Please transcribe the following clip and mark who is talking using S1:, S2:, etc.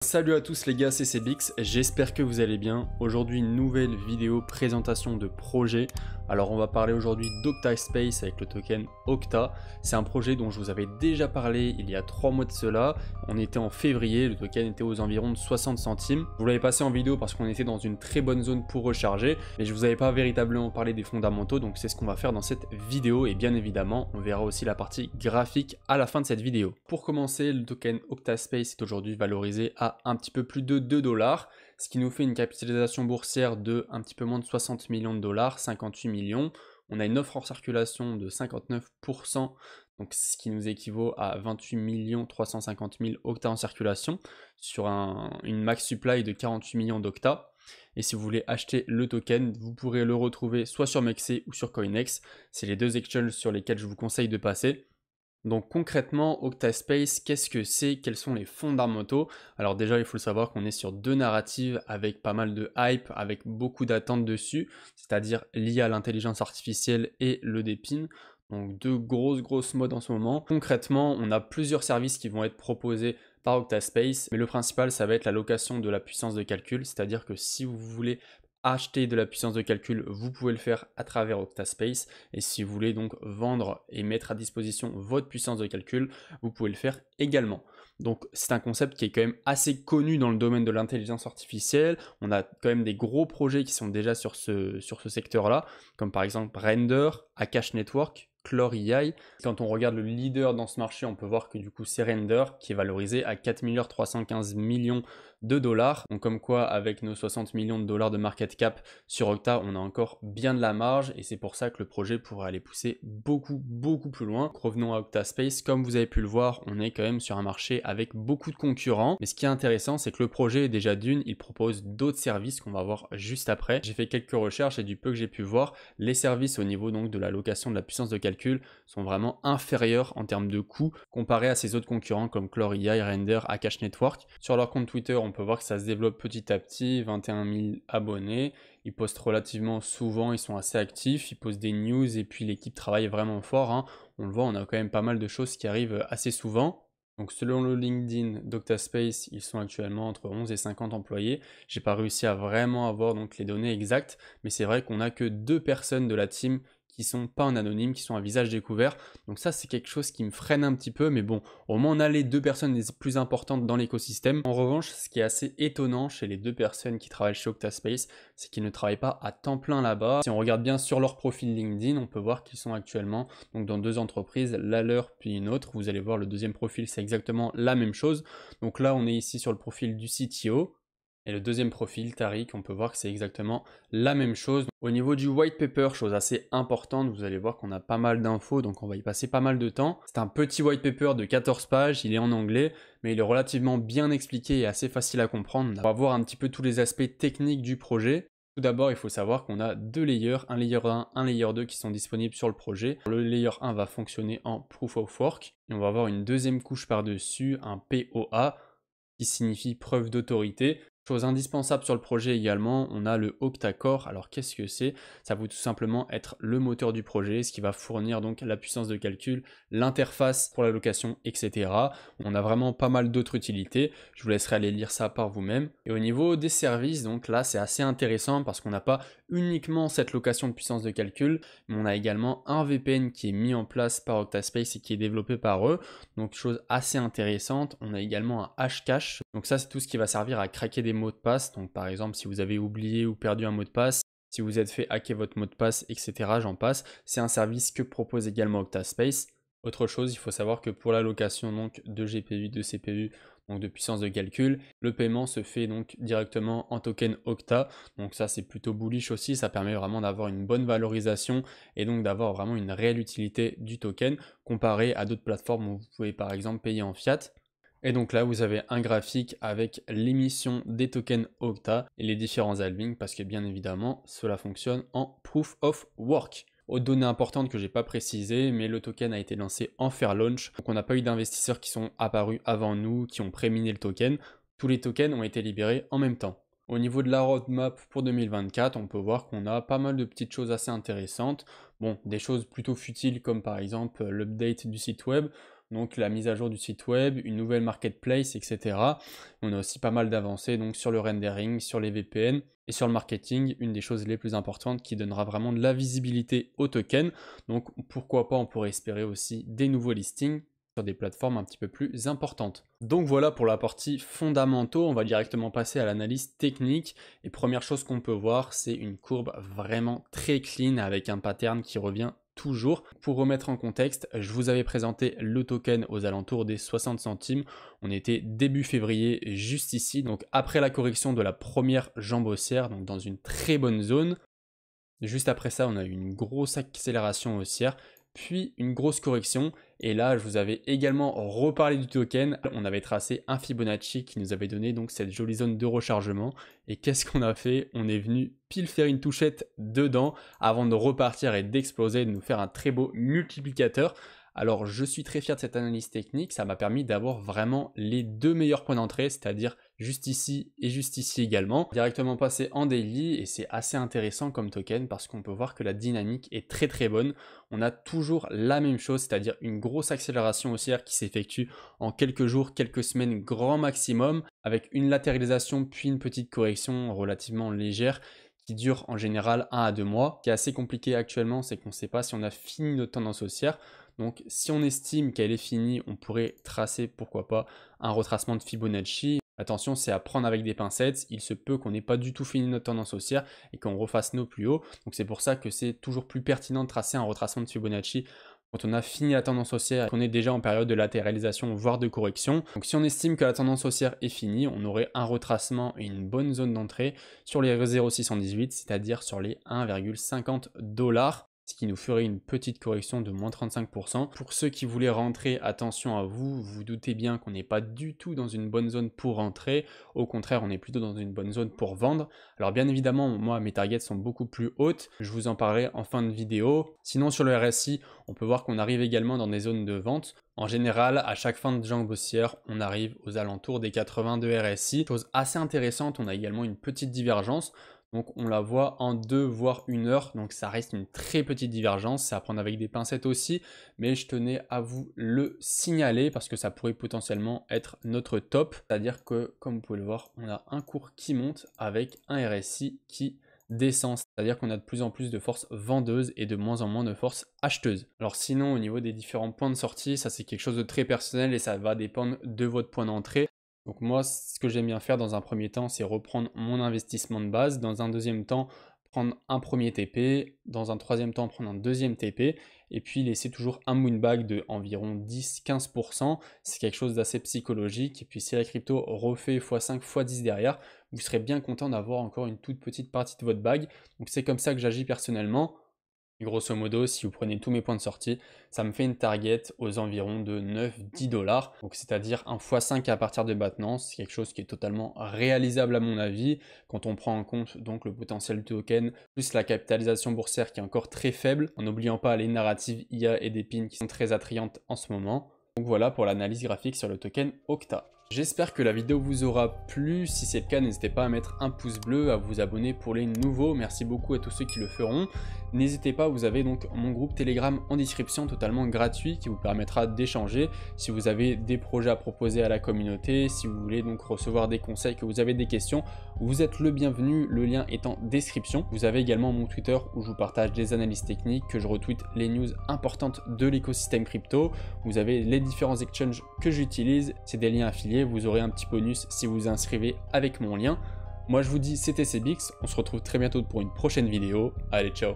S1: Salut à tous les gars, c'est CBX, j'espère que vous allez bien. Aujourd'hui, une nouvelle vidéo présentation de projet. Alors on va parler aujourd'hui d'Octaspace avec le token Octa. C'est un projet dont je vous avais déjà parlé il y a 3 mois de cela. On était en février, le token était aux environs de 60 centimes. Je vous l'avais passé en vidéo parce qu'on était dans une très bonne zone pour recharger, mais je vous avais pas véritablement parlé des fondamentaux, donc c'est ce qu'on va faire dans cette vidéo. Et bien évidemment, on verra aussi la partie graphique à la fin de cette vidéo. Pour commencer, le token Octaspace est aujourd'hui valorisé à un petit peu plus de 2 $, ce qui nous fait une capitalisation boursière de un petit peu moins de 60 millions de dollars, 58 millions. On a une offre en circulation de 59%, donc ce qui nous équivaut à 28 350 000 octas en circulation sur une max supply de 48 millions d'octas. Et si vous voulez acheter le token, vous pourrez le retrouver soit sur Mexc ou sur Coinex. C'est les deux exchanges sur lesquels je vous conseille de passer. Donc concrètement, Octaspace, qu'est-ce que c'est? Quels sont les fondamentaux? Alors déjà, il faut le savoir qu'on est sur deux narratives avec pas mal de hype, avec beaucoup d'attentes dessus, c'est-à-dire liées à l'intelligence artificielle et le DePIN. Donc deux grosses modes en ce moment. Concrètement, on a plusieurs services qui vont être proposés par Octaspace, mais le principal, ça va être la location de la puissance de calcul, c'est-à-dire que si vous voulez acheter de la puissance de calcul, vous pouvez le faire à travers Octaspace, et si vous voulez donc vendre et mettre à disposition votre puissance de calcul, vous pouvez le faire également. Donc c'est un concept qui est quand même assez connu dans le domaine de l'intelligence artificielle. On a quand même des gros projets qui sont déjà sur ce secteur-là, comme par exemple Render, Akash Network, Clore AI. Quand on regarde le leader dans ce marché, on peut voir que du coup c'est Render qui est valorisé à 4 315 millions de dollars. Donc comme quoi avec nos 60 millions de dollars de market cap sur Octa, on a encore bien de la marge et c'est pour ça que le projet pourrait aller pousser beaucoup plus loin. Donc, revenons à Octaspace, comme vous avez pu le voir, on est quand même sur un marché avec beaucoup de concurrents. Mais ce qui est intéressant, c'est que le projet déjà d'une, il propose d'autres services qu'on va voir juste après. J'ai fait quelques recherches et du peu que j'ai pu voir, les services au niveau donc de la location de la puissance de calcul sont vraiment inférieurs en termes de coûts comparé à ces autres concurrents comme Clore AI, Render, Akash Network. Sur leur compte Twitter, on peut voir que ça se développe petit à petit, 21 000 abonnés. Ils postent relativement souvent, ils sont assez actifs, ils postent des news et puis l'équipe travaille vraiment fort, hein. On le voit, on a quand même pas mal de choses qui arrivent assez souvent. Donc selon le LinkedIn d'Octaspace, ils sont actuellement entre 11 et 50 employés. J'ai pas réussi à vraiment avoir donc les données exactes, mais c'est vrai qu'on a que 2 personnes de la team qui sont pas en anonyme, qui sont à visage découvert. Donc ça, c'est quelque chose qui me freine un petit peu, mais bon, au moins on a les 2 personnes les plus importantes dans l'écosystème. En revanche, ce qui est assez étonnant chez les 2 personnes qui travaillent chez Octaspace, c'est qu'ils ne travaillent pas à temps plein là-bas. Si on regarde bien sur leur profil LinkedIn, on peut voir qu'ils sont actuellement donc dans 2 entreprises, la leur puis une autre. Vous allez voir le deuxième profil, c'est exactement la même chose. Donc là, on est ici sur le profil du CTO. Et le deuxième profil, Tariq, on peut voir que c'est exactement la même chose. Au niveau du white paper, chose assez importante, vous allez voir qu'on a pas mal d'infos, donc on va y passer pas mal de temps. C'est un petit white paper de 14 pages, il est en anglais, mais il est relativement bien expliqué et assez facile à comprendre. On va voir un petit peu tous les aspects techniques du projet. Tout d'abord, il faut savoir qu'on a 2 layers, un layer 1, un layer 2 qui sont disponibles sur le projet. Le layer 1 va fonctionner en Proof of Work, et on va avoir une deuxième couche par-dessus, un POA, qui signifie preuve d'autorité. Chose indispensable sur le projet également, on a le octa-core. Alors qu'est-ce que c'est? Ça va tout simplement être le moteur du projet, ce qui va fournir donc la puissance de calcul, l'interface pour la location, etc. On a vraiment pas mal d'autres utilités. Je vous laisserai aller lire ça par vous-même. Et au niveau des services, donc là c'est assez intéressant parce qu'on n'a pas uniquement cette location de puissance de calcul, mais on a également un VPN qui est mis en place par Octaspace et qui est développé par eux. Donc chose assez intéressante, on a également un hashcash. Donc ça c'est tout ce qui va servir à craquer des mots de passe. Donc par exemple si vous avez oublié ou perdu un mot de passe, si vous êtes fait hacker votre mot de passe, etc. j'en passe. C'est un service que propose également Octaspace. Autre chose, il faut savoir que pour la location donc de GPU, de CPU, donc de puissance de calcul, le paiement se fait donc directement en token Octa. Donc ça c'est plutôt bullish aussi, ça permet vraiment d'avoir une bonne valorisation et donc d'avoir vraiment une réelle utilité du token comparé à d'autres plateformes où vous pouvez par exemple payer en fiat. Et donc là, vous avez un graphique avec l'émission des tokens Octa et les différents halvings parce que bien évidemment, cela fonctionne en Proof of Work. Autre donnée importante que j'ai pas précisé, mais le token a été lancé en fair launch, donc on n'a pas eu d'investisseurs qui sont apparus avant nous, qui ont préminé le token. Tous les tokens ont été libérés en même temps. Au niveau de la roadmap pour 2024, on peut voir qu'on a pas mal de petites choses assez intéressantes. Bon, des choses plutôt futiles comme par exemple l'update du site web. donc la mise à jour du site web, une nouvelle marketplace, etc. On a aussi pas mal d'avancées donc sur le rendering, sur les VPN et sur le marketing, une des choses les plus importantes qui donnera vraiment de la visibilité au token. Donc pourquoi pas, on pourrait espérer aussi des nouveaux listings sur des plateformes un petit peu plus importantes. Donc voilà pour la partie fondamentaux, on va directement passer à l'analyse technique. Et première chose qu'on peut voir, c'est une courbe vraiment très clean avec un pattern qui revient toujours. Pour remettre en contexte, je vous avais présenté le token aux alentours des 60 centimes. On était début février, juste ici, donc après la correction de la première jambe haussière, donc dans une très bonne zone. Juste après ça, on a eu une grosse accélération haussière, puis une grosse correction. Et là, je vous avais également reparlé du token. On avait tracé un Fibonacci qui nous avait donné donc cette jolie zone de rechargement. Et qu'est-ce qu'on a fait? On est venu pile faire une touchette dedans avant de repartir et d'exploser, de nous faire un très beau multiplicateur. Alors, je suis très fier de cette analyse technique. Ça m'a permis d'avoir vraiment les deux meilleurs points d'entrée, c'est-à-dire juste ici et juste ici également. Directement passé en daily et c'est assez intéressant comme token parce qu'on peut voir que la dynamique est très très bonne. On a toujours la même chose, c'est-à-dire une grosse accélération haussière qui s'effectue en quelques jours, quelques semaines grand maximum, avec une latéralisation puis une petite correction relativement légère qui dure en général 1 à 2 mois. Ce qui est assez compliqué actuellement, c'est qu'on ne sait pas si on a fini notre tendance haussière. Donc si on estime qu'elle est finie, on pourrait tracer, pourquoi pas, un retracement de Fibonacci. Attention, c'est à prendre avec des pincettes. Il se peut qu'on n'ait pas du tout fini notre tendance haussière et qu'on refasse nos plus hauts. Donc c'est pour ça que c'est toujours plus pertinent de tracer un retracement de Fibonacci quand on a fini la tendance haussière et qu'on est déjà en période de latéralisation, voire de correction. Donc si on estime que la tendance haussière est finie, on aurait un retracement et une bonne zone d'entrée sur les 0,618, c'est-à-dire sur les 1,50 $. Ce qui nous ferait une petite correction de moins 35%. Pour ceux qui voulaient rentrer, attention à vous, vous doutez bien qu'on n'est pas du tout dans une bonne zone pour rentrer. Au contraire, on est plutôt dans une bonne zone pour vendre. Alors bien évidemment, moi, mes targets sont beaucoup plus hautes. Je vous en parlerai en fin de vidéo. Sinon, sur le RSI, on peut voir qu'on arrive également dans des zones de vente. En général, à chaque fin de jambe haussière, on arrive aux alentours des 80 de RSI. Chose assez intéressante, on a également une petite divergence. Donc on la voit en 2 voire 1 heure, donc ça reste une très petite divergence, c'est à prendre avec des pincettes aussi, mais je tenais à vous le signaler parce que ça pourrait potentiellement être notre top, c'est-à-dire que comme vous pouvez le voir, on a un cours qui monte avec un RSI qui descend, c'est-à-dire qu'on a de plus en plus de force vendeuse et de moins en moins de force acheteuse. Alors sinon au niveau des différents points de sortie, ça c'est quelque chose de très personnel et ça va dépendre de votre point d'entrée. Donc moi, ce que j'aime bien faire dans un premier temps, c'est reprendre mon investissement de base. Dans un deuxième temps, prendre un premier TP. Dans un troisième temps, prendre un deuxième TP. Et puis laisser toujours un moonbag de environ 10-15%. C'est quelque chose d'assez psychologique. Et puis si la crypto refait x5, x10 derrière, vous serez bien content d'avoir encore une toute petite partie de votre bag. Donc c'est comme ça que j'agis personnellement. Et grosso modo, si vous prenez tous mes points de sortie, ça me fait une target aux environs de 9-10 $. Donc c'est-à-dire un x5 à partir de maintenant. C'est quelque chose qui est totalement réalisable à mon avis quand on prend en compte donc le potentiel du token plus la capitalisation boursière qui est encore très faible, en n'oubliant pas les narratives IA et des pins qui sont très attrayantes en ce moment. Donc voilà pour l'analyse graphique sur le token Octa. J'espère que la vidéo vous aura plu. Si c'est le cas, n'hésitez pas à mettre un pouce bleu, à vous abonner pour les nouveaux. Merci beaucoup à tous ceux qui le feront. N'hésitez pas, vous avez donc mon groupe Telegram en description totalement gratuit qui vous permettra d'échanger si vous avez des projets à proposer à la communauté, si vous voulez donc recevoir des conseils, que vous avez des questions, vous êtes le bienvenu, le lien est en description. Vous avez également mon Twitter où je vous partage des analyses techniques, que je retweete les news importantes de l'écosystème crypto. Vous avez les différents exchanges que j'utilise, c'est des liens affiliés, vous aurez un petit bonus si vous vous inscrivez avec mon lien. Moi je vous dis c'était CBX, on se retrouve très bientôt pour une prochaine vidéo. Allez, ciao!